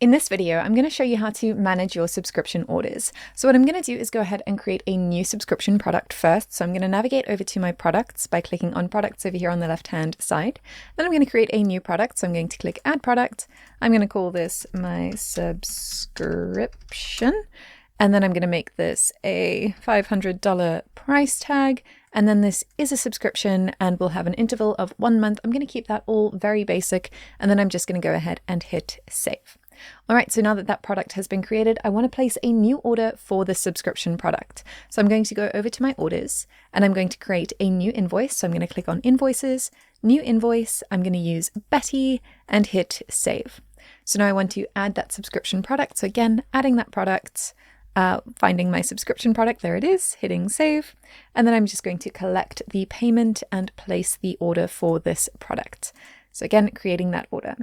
In this video, I'm going to show you how to manage your subscription orders. So what I'm going to do is go ahead and create a new subscription product first. So I'm going to navigate over to my products by clicking on products over here on the left-hand side. Then I'm going to create a new product. So I'm going to click add product. I'm going to call this my subscription. And then I'm going to make this a $500 price tag. And then this is a subscription and we'll have an interval of 1 month. I'm going to keep that all very basic. And then I'm just going to go ahead and hit save. All right, so now that that product has been created, I want to place a new order for the subscription product. So I'm going to go over to my orders and I'm going to create a new invoice. So I'm going to click on invoices, new invoice. I'm going to use Betty and hit save. So now I want to add that subscription product. So again, adding that product, finding my subscription product, there it is, hitting save. And then I'm just going to collect the payment and place the order for this product. So again, creating that order.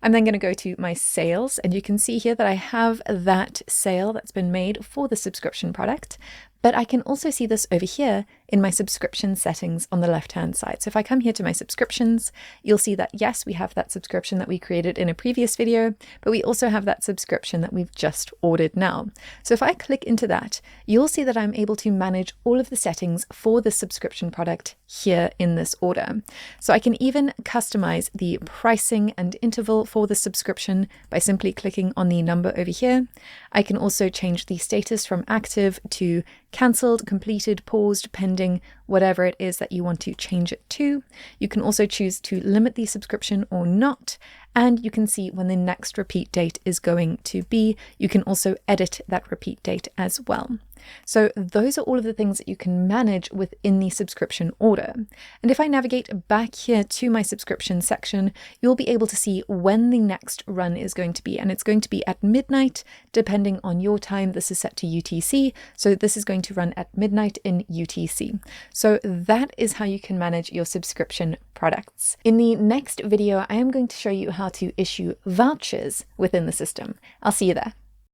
I'm then going to go to my sales, and you can see here that I have that sale that's been made for the subscription product, but I can also see this over here in my subscription settings on the left-hand side. So if I come here to my subscriptions, you'll see that yes, we have that subscription that we created in a previous video, but we also have that subscription that we've just ordered now. So if I click into that, you'll see that I'm able to manage all of the settings for the subscription product here in this order. So I can even customize the pricing and interval for the subscription by simply clicking on the number over here. I can also change the status from active to cancelled, completed, paused, pending, whatever it is that you want to change it to. You can also choose to limit the subscription or not, and you can see when the next repeat date is going to be. You can also edit that repeat date as well. So those are all of the things that you can manage within the subscription order. And if I navigate back here to my subscription section, you'll be able to see when the next run is going to be. And it's going to be at midnight, depending on your time. This is set to UTC. So this is going to run at midnight in UTC. So that is how you can manage your subscription products. In the next video, I am going to show you how to issue vouchers within the system. I'll see you there.